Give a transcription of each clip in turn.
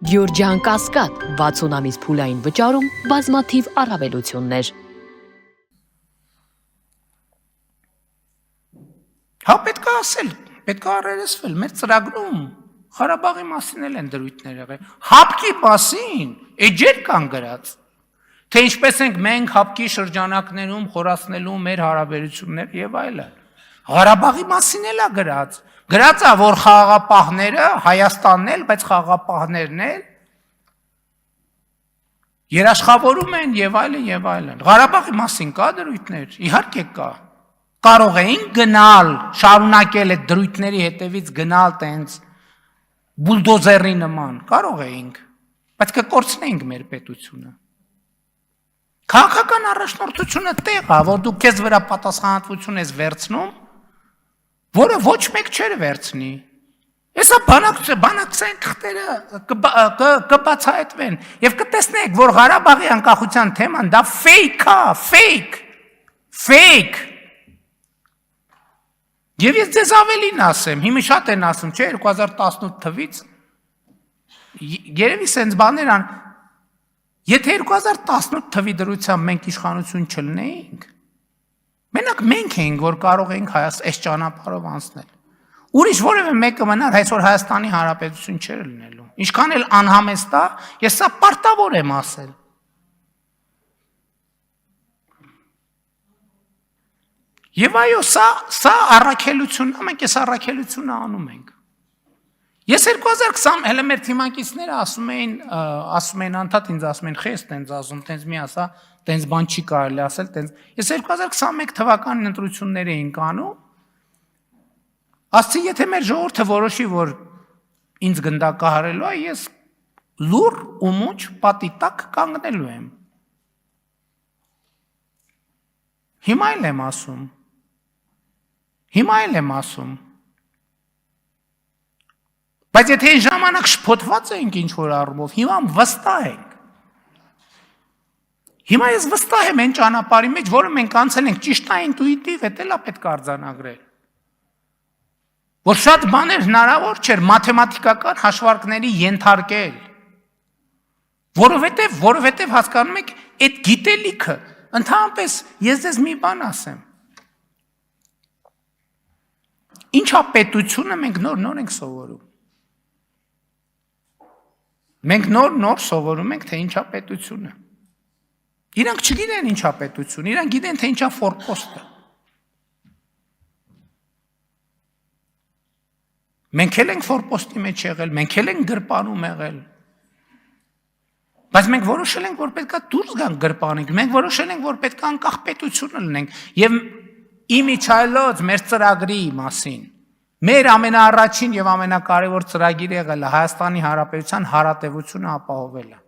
Գյորջյան Կասկադ 60 ամիս փուլային վճարում բազմաթիվ առավելություններ։ Հա պետք է ասել, պետք է առերեսվել, մեր ծրագրում Ղարաբաղի մասին էլ են դրույթներ եղել։ Հապկի մասին էջեր կան գրած, թե ինչպես ենք մենք հապկի շրջանակներում խորացնելու մեր հարաբերություններ եւ այլն։ Ղարաբաղի մասին էլ է գրած։ Գրած է, որ խաղաղապահները Հայաստանն էլ, բայց խաղաղապահներն էլ երաշխավորում են եւ այլն եւ այլն։ Ղարաբաղի մասին կա դրույթներ, իհարկե կա։ Կարող էին գնալ, շարունակել այդ դրույթների հետևից գնալ տենց բուլդոզերի նման, կարող էինք, բայց կկորցնեինք մեր պետությունը։ Քաղաքական առաջնորդությունը տեղ է, որ դու քեզ վրա պատասխանատվություն ես վերցնում, որը ոչ մեկ չէր վերցնի։ Հեսա բանակցային թղթերը կբացահայտվեն եւ կտեսնեք, որ Ղարաբաղի անկախության թեման դա ֆեյք է, ֆեյք։ Եվ ես ձեզ ավելին ասեմ, հիմա շատ են ասում, չէ, 2018 թվից երևի սենց բաներ ան, եթե 2018 թվի դրությամբ մենք իշխանություն չլինեինք, մենակ մենք էինք, որ կարող էինք այս ճանապարհով անցնել։ Ուրիշ որևէ մեկը մնար, այսօր Հայաստանի Հանրապետություն չէր լինելու։ Ինչքան էլ անհամեստ է, ես սա պարտավոր եմ ասել։ Եվ այո, սա առաքելությունն է, մենք այս առաքելությունը անում ենք։ Ես 2020 հələ մեր թիմակիցները ասում էին անդադ ինձ ասում են, խես տենց ասում, տենց մի ասա, տենց բան չի կարելի ասել, տենց։ Ես 2021 թվականին ընտրություններ էինք անում։ Ասացի, եթե մեր ժողովուրդը որոշի, որ ինձ գնդակահարելու է, ես լուր ու մուճ պատի տակ կանգնելու եմ։ Հիմա էլ եմ ասում։ Բայց եթե այն ժամանակ շփոթված էինք ինչ-որ առումով, հիմա վստահ ենք։ Հիմա ես վստահ եմ այն ճանապարհի մեջ, որը մենք անցել ենք, ճիշտ է ինտուիտիվ, դա էլ է պետք արձանագրել։ Որ շատ բաներ հնարավոր չէր մաթեմատիկական հաշվարկների ենթարկել։ Որովհետև հասկանում եք, այդ գիտելիքը, ընդհանրապես ես ձեզ մի բան ասեմ։ Ինչա պետությունը մենք նոր ենք սովորում։ Մենք նոր սովորում ենք, թե ինչա պետությունը։ Իրանք չգիտեն ինչա պետություն, իրանք գիտեն, թե ինչա ֆորպոստը։ Մենք էլ ենք ֆորպոստի մեջ եղել, մենք էլ ենք գրպանում եղել։ Բայց մենք որոշել ենք, որ պետք է դուրս գանք գրպանից, մենք որոշել ենք, որ պետք է անկախ պետություն լինենք։ Եվ իմիջայլոց մեր ծրագրի մասին, մեր ամենաառաջին եւ ամենակարևոր ծրագիրը եղել է Հայաստանի Հանրապետության հարատեվությունը ապահովելը։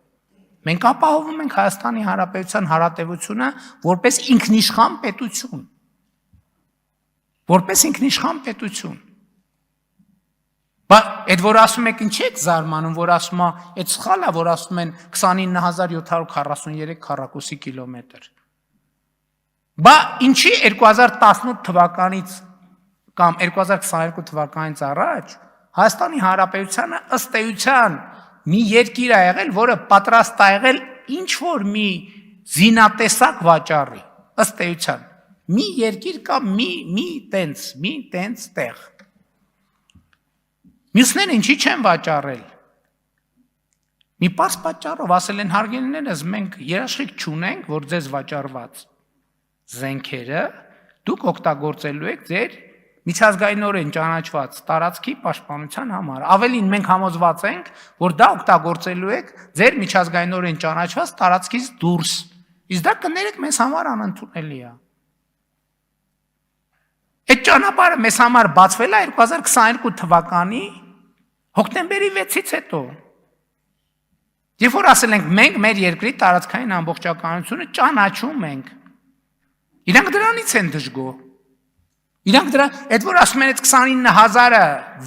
Մենք ապահովում ենք Հայաստանի Հանրապետության հարատեվությունը որպես ինքնիշխան պետություն։ Որպես ինքնիշխան պետություն։ Բայց այդ որ ասում եք ինչի եք զարմանում, որ ասում է, այդ սխալ է, որ ասում են 29743 քառակուսի կիլոմետր։ Բա ինչի 2018 թվականից կամ 2022 թվականից առաջ Հայաստանի Հանրապետությանը ըստ էության մի երկիր է եղել, որը պատրաստ է եղել ինչ-որ մի զինատեսակ վաճառի, ըստ էության։ Մի երկիր կամ մի տենց տեղ։ Մյուսները ինչի չեն վաճառել։ Մի պարզ պատճառով ասել են հարգելիներս, մենք երաշխիք չունենք, որ ձեզ վաճառված զենքերը դուք օգտագործելու եք ձեր միջազգայինորեն ճանաչված տարածքի պաշտպանության համար։ Ավելին մենք համոզված ենք, որ դա օգտագործելու եք ձեր միջազգայինորեն ճանաչված տարածքից դուրս։ Իսկ դա կներեք մեզ համար անընդունելի է։ Այդ ճանապարհը մեզ համար բացվել է 2022 թվականի հոկտեմբերի 6-ից հետո։ Երբ որ ասել ենք մենք մեր երկրի տարածքային ամբողջականությունը ճանաչում ենք։ Իրանք դրանից են դժգոհ։ Իրանք այդ որ ասում են այդ 29000-ը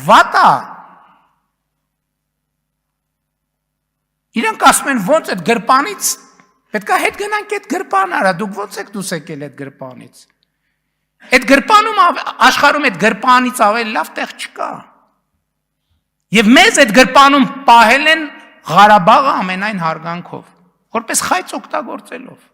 վատ է։ Իրանք ասում են ոնց այդ գրպանից պետք է հետ գնանք այդ գրպան արա, դուք ոնց եք դուս եկել այդ գրպանից։ Այդ գրպանում աշխարհում այդ գրպանից ավելի լավ տեղ չկա։ Եվ մեզ այդ գրպանում պահել են Ղարաբաղը ամենայն հարգանքով, որպես խայծ օգտագործելով։